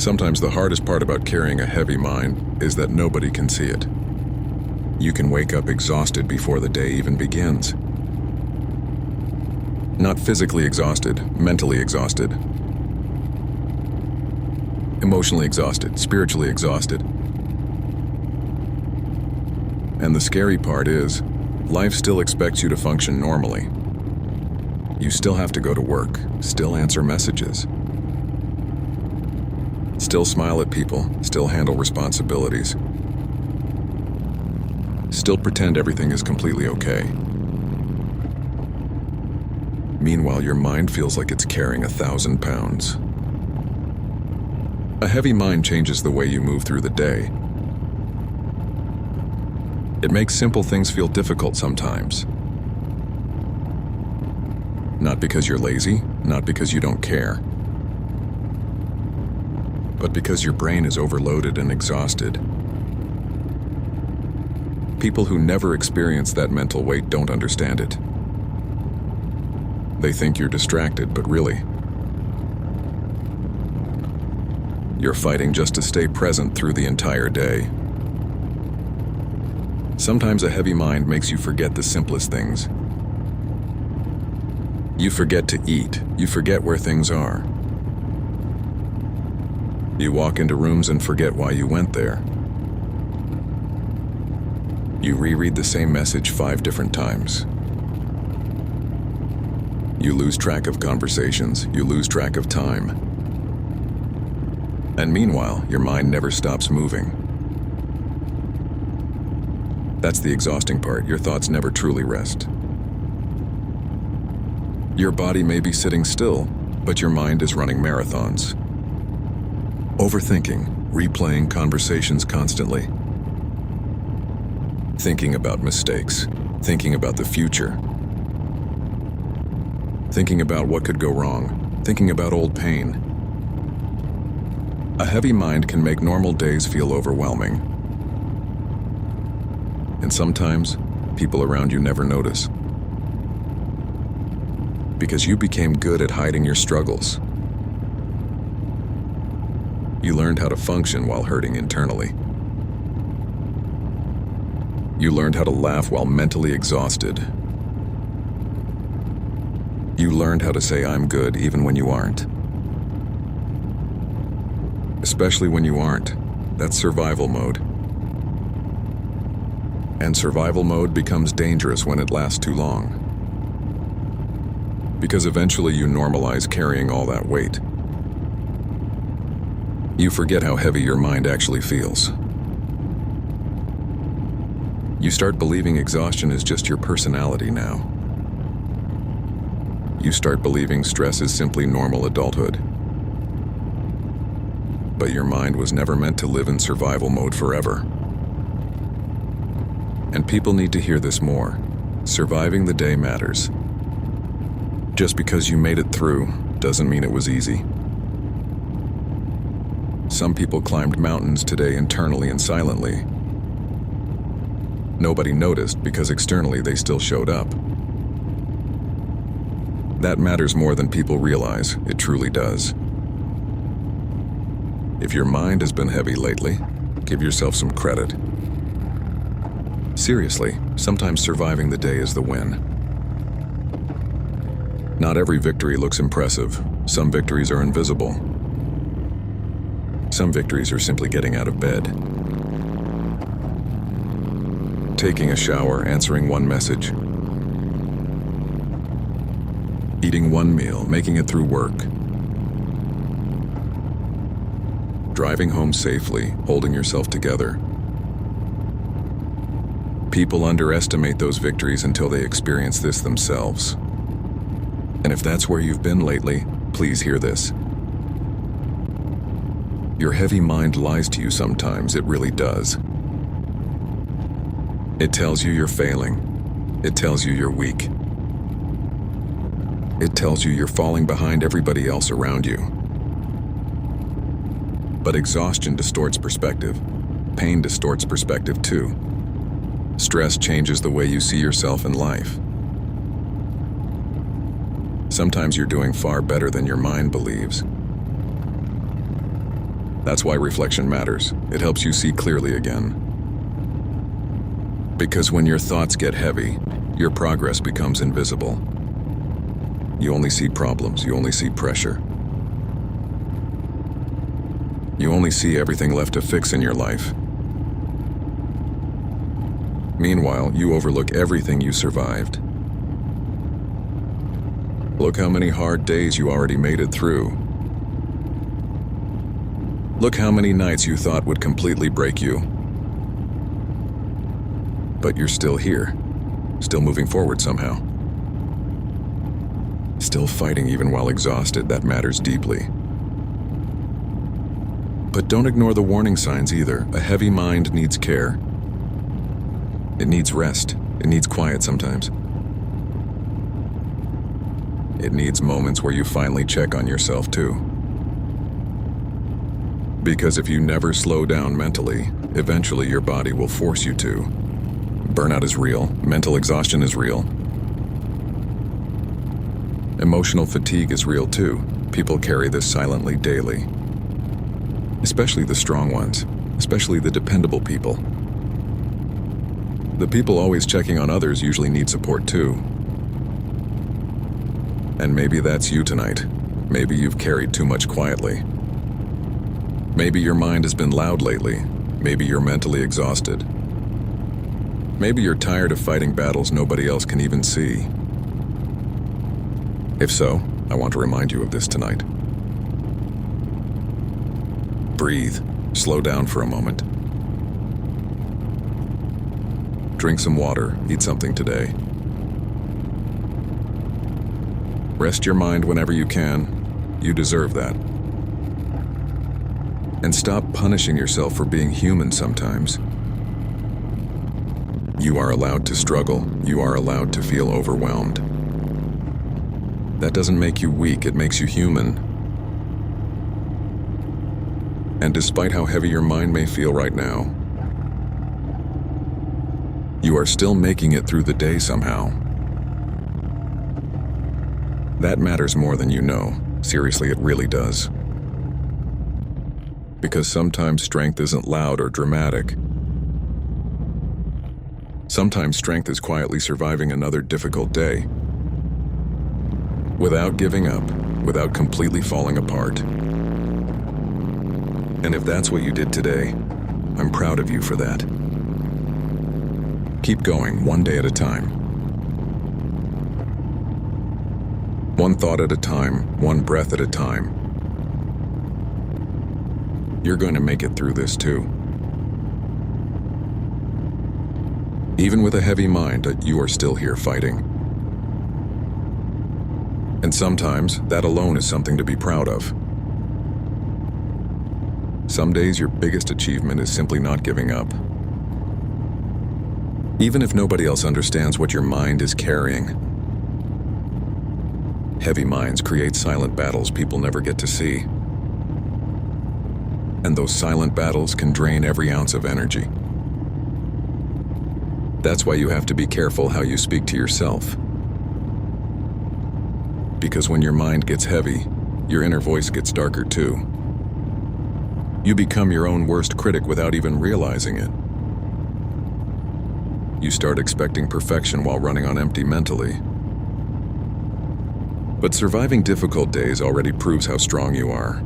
Sometimes the hardest part about carrying a heavy mind is that nobody can see it. You can wake up exhausted before the day even begins. Not physically exhausted, mentally exhausted. Emotionally exhausted, spiritually exhausted. And the scary part is, life still expects you to function normally. You still have to go to work, still answer messages, still smile at people, still handle responsibilities, still pretend everything is completely okay. Meanwhile, your mind feels like it's carrying 1,000 pounds. A heavy mind changes the way you move through the day. It makes simple things feel difficult sometimes. Not because you're lazy, not because you don't care, but because your brain is overloaded and exhausted. People who never experience that mental weight don't understand it. They think you're distracted, but really, you're fighting just to stay present through the entire day. Sometimes a heavy mind makes you forget the simplest things. You forget to eat. You forget where things are. You walk into rooms and forget why you went there. You reread the same message 5 different times. You lose track of conversations. You lose track of time. And meanwhile, your mind never stops moving. That's the exhausting part. Your thoughts never truly rest. Your body may be sitting still, but your mind is running marathons. Overthinking, replaying conversations constantly. Thinking about mistakes, thinking about the future. Thinking about what could go wrong, thinking about old pain. A heavy mind can make normal days feel overwhelming. And sometimes, people around you never notice. Because you became good at hiding your struggles. You learned how to function while hurting internally. You learned how to laugh while mentally exhausted. You learned how to say I'm good even when you aren't. Especially when you aren't. That's survival mode. And survival mode becomes dangerous when it lasts too long. Because eventually you normalize carrying all that weight. You forget how heavy your mind actually feels. You start believing exhaustion is just your personality now. You start believing stress is simply normal adulthood. But your mind was never meant to live in survival mode forever. And people need to hear this more. Surviving the day matters. Just because you made it through doesn't mean it was easy. Some people climbed mountains today internally and silently. Nobody noticed because externally they still showed up. That matters more than people realize. It truly does. If your mind has been heavy lately, give yourself some credit. Seriously, sometimes surviving the day is the win. Not every victory looks impressive. Some victories are invisible. Some victories are simply getting out of bed. Taking a shower, answering one message. Eating one meal, making it through work. Driving home safely, holding yourself together. People underestimate those victories until they experience this themselves. And if that's where you've been lately, please hear this. Your heavy mind lies to you sometimes, it really does. It tells you you're failing. It tells you you're weak. It tells you you're falling behind everybody else around you. But exhaustion distorts perspective. Pain distorts perspective too. Stress changes the way you see yourself in life. Sometimes you're doing far better than your mind believes. That's why reflection matters. It helps you see clearly again. Because when your thoughts get heavy, your progress becomes invisible. You only see problems, you only see pressure. You only see everything left to fix in your life. Meanwhile, you overlook everything you survived. Look how many hard days you already made it through. Look how many nights you thought would completely break you. But you're still here, still moving forward somehow. Still fighting even while exhausted. That matters deeply. But don't ignore the warning signs either. A heavy mind needs care. It needs rest. It needs quiet sometimes. It needs moments where you finally check on yourself too. Because if you never slow down mentally, eventually your body will force you to. Burnout is real. Mental exhaustion is real. Emotional fatigue is real too. People carry this silently daily. Especially the strong ones. Especially the dependable people. The people always checking on others usually need support too. And maybe that's you tonight. Maybe you've carried too much quietly. Maybe your mind has been loud lately. Maybe you're mentally exhausted. Maybe you're tired of fighting battles nobody else can even see. If so, I want to remind you of this tonight. Breathe. Slow down for a moment. Drink some water. Eat something today. Rest your mind whenever you can. You deserve that. And stop punishing yourself for being human sometimes. You are allowed to struggle. You are allowed to feel overwhelmed. That doesn't make you weak, it makes you human. And despite how heavy your mind may feel right now, you are still making it through the day somehow. That matters more than you know. Seriously, it really does. Because sometimes strength isn't loud or dramatic. Sometimes strength is quietly surviving another difficult day. Without giving up, without completely falling apart. And if that's what you did today, I'm proud of you for that. Keep going, one day at a time. One thought at a time, one breath at a time. You're going to make it through this too. Even with a heavy mind, you are still here fighting. And sometimes, that alone is something to be proud of. Some days your biggest achievement is simply not giving up. Even if nobody else understands what your mind is carrying. Heavy minds create silent battles people never get to see. And those silent battles can drain every ounce of energy. That's why you have to be careful how you speak to yourself. Because when your mind gets heavy, your inner voice gets darker too. You become your own worst critic without even realizing it. You start expecting perfection while running on empty mentally. But surviving difficult days already proves how strong you are.